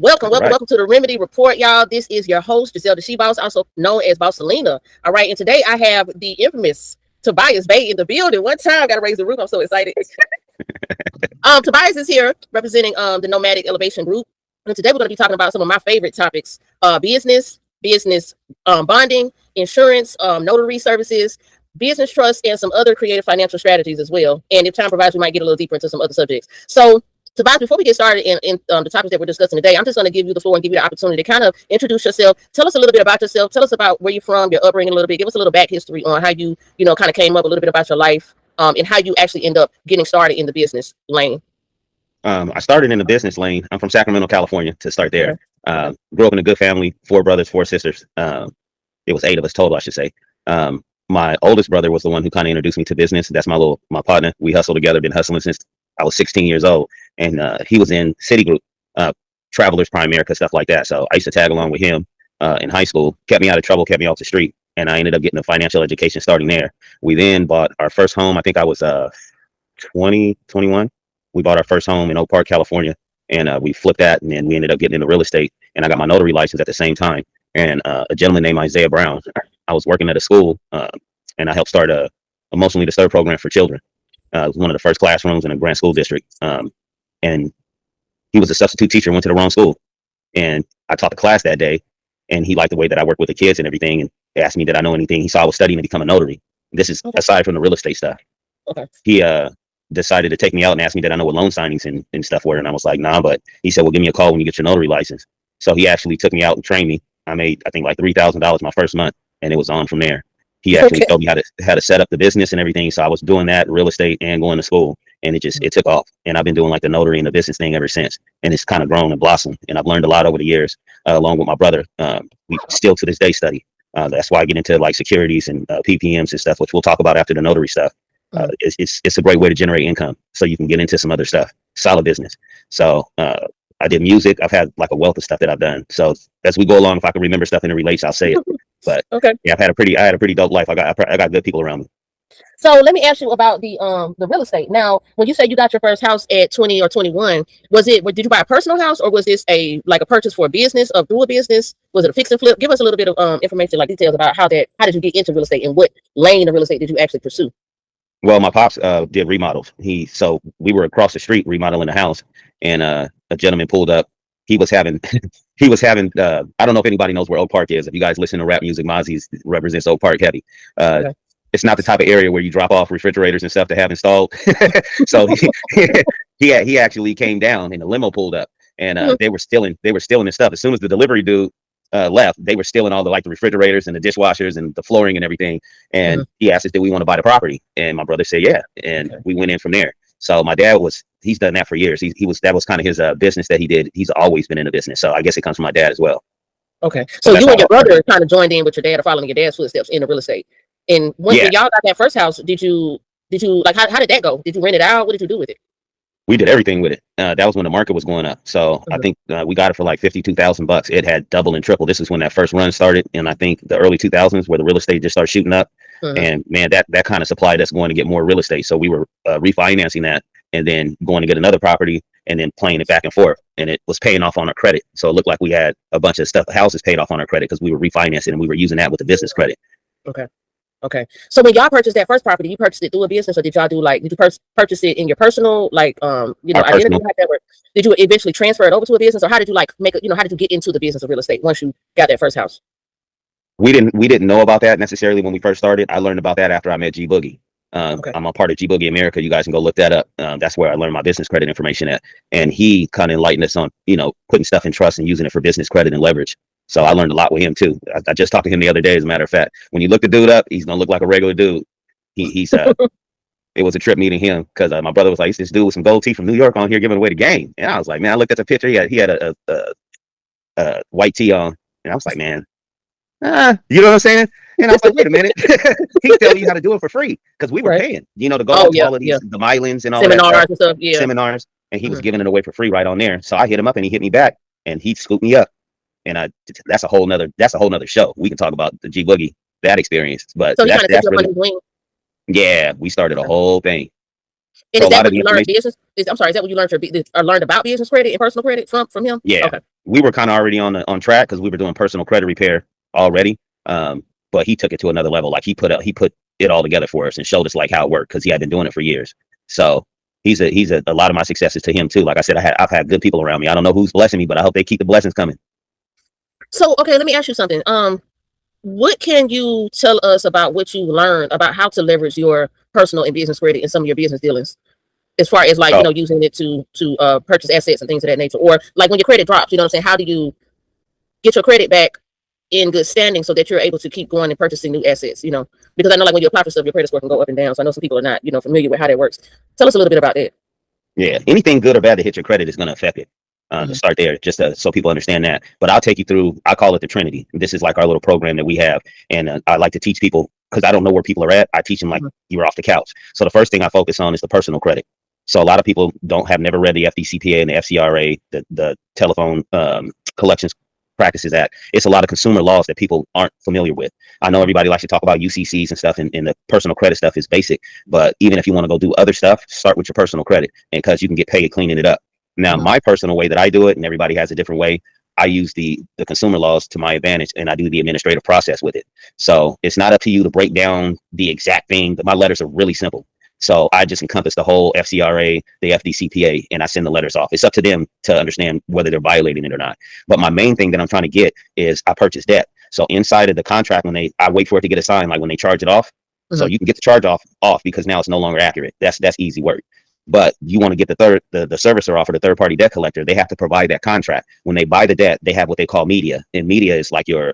Welcome, All welcome, right. welcome to the Remedy Report, y'all. This is your host, Giselle the She Boss, also known as Boss Selena. All right, and today I have the infamous Tobias Bay in the building. One time, gotta raise the roof. I'm so excited. Tobias is here representing the Nomadic Elevation Group. And today we're gonna be talking about some of my favorite topics: business bonding, insurance, notary services, business trust, and some other creative financial strategies as well. And if time provides, we might get a little deeper into some other subjects. So Tobias, before we get started in the topics that we're discussing today, I'm just going to give you the floor and give you the opportunity to kind of introduce yourself. Tell us a little bit about yourself. Tell us about where you're from, your upbringing a little bit. Give us a little back history on how you kind of came up, a little bit about your life, and how you actually end up getting started in the business lane. I started in the business lane. I'm from Sacramento, California, to start there. Okay. Grew up in a good family, 4 brothers, 4 sisters. It was 8 of us total, I should say. My oldest brother was the one who kind of introduced me to business. That's my partner. We hustle together, been hustling since I was 16 years old. And he was in Citigroup, Travelers, Prime America, stuff like that. So I used to tag along with him in high school, kept me out of trouble, kept me off the street. And I ended up getting a financial education starting there. We then bought our first home. I think I was 20, 21. We bought our first home in Oak Park, California. And we flipped that. And then we ended up getting into real estate. And I got my notary license at the same time. And a gentleman named Isaiah Brown, I was working at a school and I helped start a emotionally disturbed program for children. It was one of the first classrooms in a Grant School District. And he was a substitute teacher, went to the wrong school. And I taught the class that day. And he liked the way that I work with the kids and everything. And asked me, did I know anything? He saw I was studying to become a notary. This is aside from the real estate stuff. Okay. He decided to take me out and ask me, did I know what loan signings and stuff were? And I was like, nah, but he said, well, give me a call when you get your notary license. So he actually took me out and trained me. I made, I think, like $3,000 my first month, and it was on from there. He actually told me how to set up the business and everything. So I was doing that, real estate and going to school, and it took off. And I've been doing like the notary and the business thing ever since. And it's kind of grown and blossomed. And I've learned a lot over the years, along with my brother. We still to this day study. That's why I get into like securities and PPMs and stuff, which we'll talk about after the notary stuff. It's a great way to generate income, so you can get into some other stuff, solid business. So I did music. I've had like a wealth of stuff that I've done. So as we go along, if I can remember stuff and it relates, I'll say it. But yeah, I had a pretty dope life. I got good people around me. So let me ask you about the real estate. Now, when you say you got your first house at 20 or 21, did you buy a personal house, or was this a purchase for a business or through a business? Was it a fix and flip? Give us a little bit of information, like details about how did you get into real estate and what lane of real estate did you actually pursue? Well, my pops did remodels. So we were across the street remodeling the house, and a gentleman pulled up. He was having I don't know if anybody knows where Oak Park is. If you guys listen to rap music, Mozzie represents Oak Park heavy. It's not the type of area where you drop off refrigerators and stuff to have installed. So he actually came down and the limo pulled up, and they were stealing his stuff. As soon as the delivery dude left, they were stealing all the refrigerators and the dishwashers and the flooring and everything. And he asked us, did we want to buy the property? And my brother said, yeah. And we went in from there. So my dad he's done that for years. That was kind of his business that he did. He's always been in the business. So I guess it comes from my dad as well. Okay. So you and your brother kind of joined in with your dad, or following your dad's footsteps in the real estate. And when y'all got that first house, did you how did that go? Did you rent it out? What did you do with it? We did everything with it. That was when the market was going up. So I think we got it for like $52,000. It had double and triple. This is when that first run started. And I think the early 2000s where the real estate just started shooting up. And man, that kind of supplied us going to get more real estate. So we were refinancing that and then going to get another property and then playing it back and forth. And it was paying off on our credit. So it looked like we had a bunch of houses paid off on our credit because we were refinancing and we were using that with the business credit. Okay. So when y'all purchased that first property, you purchased it through a business, or did y'all did you purchase it in your personal, identity? Did you eventually transfer it over to a business, or how did you how did you get into the business of real estate once you got that first house? We didn't know about that necessarily when we first started. I learned about that after I met G Boogie. I'm a part of G Boogie America. You guys can go look that up. That's where I learned my business credit information at. And he kind of enlightened us on, putting stuff in trust and using it for business credit and leverage. So I learned a lot with him too. I just talked to him the other day, as a matter of fact. When you look the dude up, he's gonna look like a regular dude. He's it was a trip meeting him because my brother was like, this dude with some gold teeth from New York on here giving away the game. And I was like, man, I looked at the picture. He had a white tee on, and I was like, man, you know what I'm saying? And I was like, wait a minute. He's telling you how to do it for free because we were paying, to go to all of these the Mylans and all seminars that and stuff. Seminars, and he was giving it away for free right on there. So I hit him up and he hit me back and he scooped me up. And that's a whole nother show. We can talk about the G Boogie, that experience. But so that's really, yeah, we started a whole thing. And so is that what you learned business? I'm sorry, is that what you learned learned about business credit and personal credit from him? Yeah. Okay. we were kind of already on track because we were doing personal credit repair already. But he took it to another level. Like he put it all together for us and showed us like how it worked because he had been doing it for years. So he's a lot of my successes to him too. Like I said, I've had good people around me. I don't know who's blessing me, but I hope they keep the blessings coming. So, okay, let me ask you something. What can you tell us about what you learned about how to leverage your personal and business credit in some of your business dealings, as far as like, you know, using it to purchase assets and things of that nature, or like when your credit drops, you know what I'm saying? How do you get your credit back in good standing so that you're able to keep going and purchasing new assets? You know, because I know like when you apply for stuff, your credit score can go up and down. So I know some people are not, you know, familiar with how that works. Tell us a little bit about that. Yeah, anything good or bad that hits your credit is going to affect it. To start there, just so people understand that. But I'll take you through, I call it the Trinity. This is like our little program that we have. And I like to teach people because I don't know where people are at. I teach them like you were off the couch. So the first thing I focus on is the personal credit. So a lot of people have never read the FDCPA and the FCRA, the Telephone Collections Practices Act. It's a lot of consumer laws that people aren't familiar with. I know everybody likes to talk about UCCs and stuff, and the personal credit stuff is basic. But even if you want to go do other stuff, start with your personal credit, and because you can get paid cleaning it up. Now, my personal way that I do it, and everybody has a different way, I use the consumer laws to my advantage, and I do the administrative process with it. So it's not up to you to break down the exact thing, but my letters are really simple. So I just encompass the whole FCRA, the FDCPA, and I send the letters off. It's up to them to understand whether they're violating it or not. But my main thing that I'm trying to get is I purchase debt. So inside of the contract, I wait for it to get assigned, like when they charge it off. So you can get the charge off because now it's no longer accurate. That's easy work. But you want to get the servicer off, or the third party debt collector. They have to provide that contract. When they buy the debt, they have what they call media, and media is like your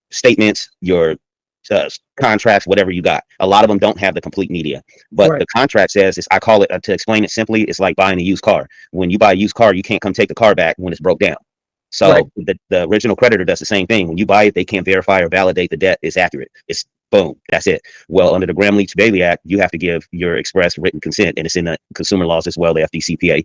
statements, your contracts, whatever you got. A lot of them don't have the complete media, but the contract says, I call it, to explain it simply, it's like buying a used car. When you buy a used car, you can't come take the car back when it's broke down. So the original creditor does the same thing. When you buy it, they can't verify or validate the debt is accurate. It's boom, that's it. Well, under the Gramm-Leach-Bailey Act, you have to give your express written consent, and it's in the consumer laws as well, the FDCPA,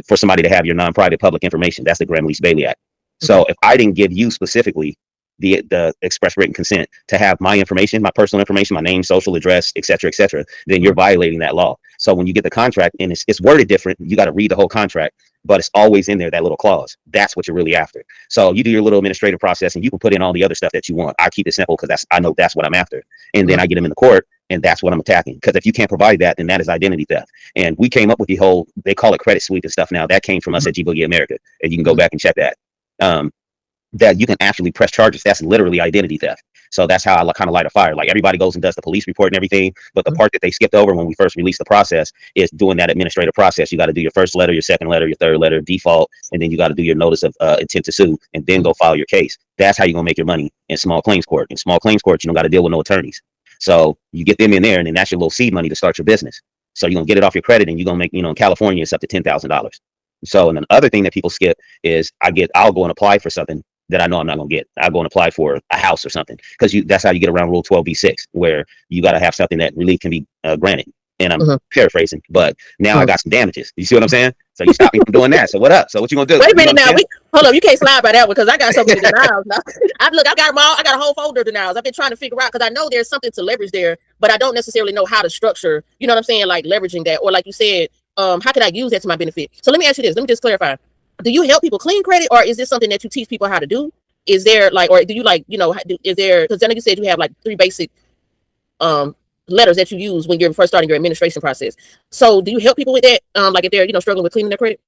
for somebody to have your non-private public information. That's the Gramm-Leach-Bailey Act. So if I didn't give you specifically the express written consent to have my information, my personal information, my name, social address, et cetera, then you're violating that law. So when you get the contract and it's worded different, you got to read the whole contract, but it's always in there, that little clause. That's what you're really after. So you do your little administrative process and you can put in all the other stuff that you want. I keep it simple because I know that's what I'm after. And then I get them in the court, and that's what I'm attacking. Because if you can't provide that, then that is identity theft. And we came up with the whole, they call it credit sweep and stuff now. That came from us at G Boogie America. And you can go back and check that. That you can actually press charges. That's literally identity theft. So that's how I kind of light a fire. Like everybody goes and does the police report and everything, but the part that they skipped over when we first released the process is doing that administrative process. You got to do your first letter, your second letter, your third letter, default, and then you got to do your notice of intent to sue, and then go file your case. That's how you're gonna make your money in small claims court. In small claims court, you don't got to deal with no attorneys. So you get them in there, and then that's your little seed money to start your business. So you're gonna get it off your credit, and you're gonna make, in California, it's up to $10,000. So, and another thing that people skip is I'll go and apply for something that I know I'm not gonna get. I'll go and apply for a house or something, because that's how you get around Rule 12b-6, where you got to have something that relief can be granted. And I'm paraphrasing, but now I got some damages. You see what I'm saying? So you stop me from doing that. So what up? So what you gonna do? Wait a minute now. Hold up. You can't slide by that one, because I got so many denials. I got them all. I got a whole folder of denials. I've been trying to figure out, because I know there's something to leverage there, but I don't necessarily know how to structure. You know what I'm saying? Like leveraging that, or like you said, how can I use that to my benefit? So let me ask you this. Let me just clarify. Do you help people clean credit, or is this something that you teach people how to do? Is there or do you is there, because then you said you have like 3 basic letters that you use when you're first starting your administration process. So do you help people with that? Like if they're, struggling with cleaning their credit?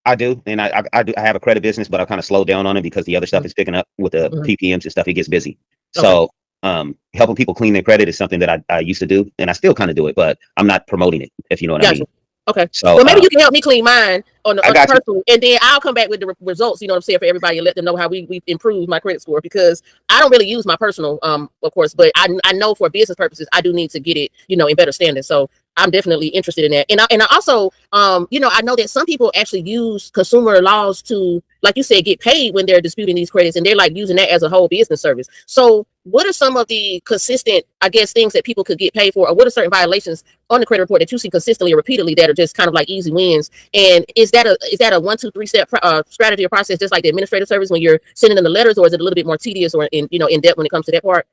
I do. And I have a credit business, but I kind of slowed down on it because the other stuff is picking up with the PPMs and stuff. It gets busy. So helping people clean their credit is something that I used to do, and I still kind of do it, but I'm not promoting it, if you know what I mean. Okay. So well, maybe you can help me clean mine on the personal, and then I'll come back with the results, you know what I'm saying, for everybody, and let them know how we improved my credit score, because I don't really use my personal, of course, but I know for business purposes, I do need to get it, in better standing. So I'm definitely interested in that. And I also, I know that some people actually use consumer laws to, like you said, get paid when they're disputing these credits, and they're like using that as a whole business service. So what are some of the consistent, I guess, things that people could get paid for, or what are certain violations on the credit report that you see consistently or repeatedly that are just kind of like easy wins? And is that a 1, 2, 3 step strategy or process, just like the administrative service when you're sending in the letters, or is it a little bit more tedious or in depth when it comes to that part?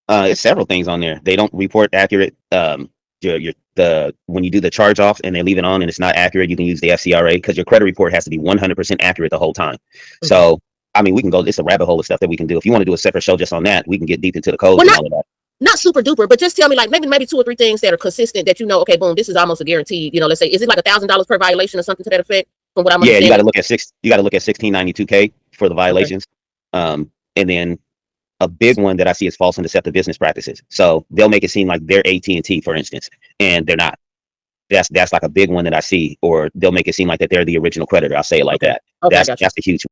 It's several things on there. They don't report accurate. when you do the charge off and they leave it on and it's not accurate, you can use the FCRA because your credit report has to be 100% accurate the whole time. Mhm. So, I mean, we can go, it's a rabbit hole of stuff that we can do. If you want to do a separate show just on that, we can get deep into the codes Well, and all of that. Not super duper, but just tell me like maybe 2 or 3 things that are consistent that okay, boom, this is almost a guaranteed. Let's say, is it like $1,000 per violation or something to that effect? From what I'm Yeah, you got understanding. to look at 1692K for the violations. And then a big one that I see is false and deceptive business practices. So they'll make it seem like they're AT&T, for instance, and they're not. That's like a big one that I see, or they'll make it seem like that they're the original creditor. I'll say it like that. Okay, That's a huge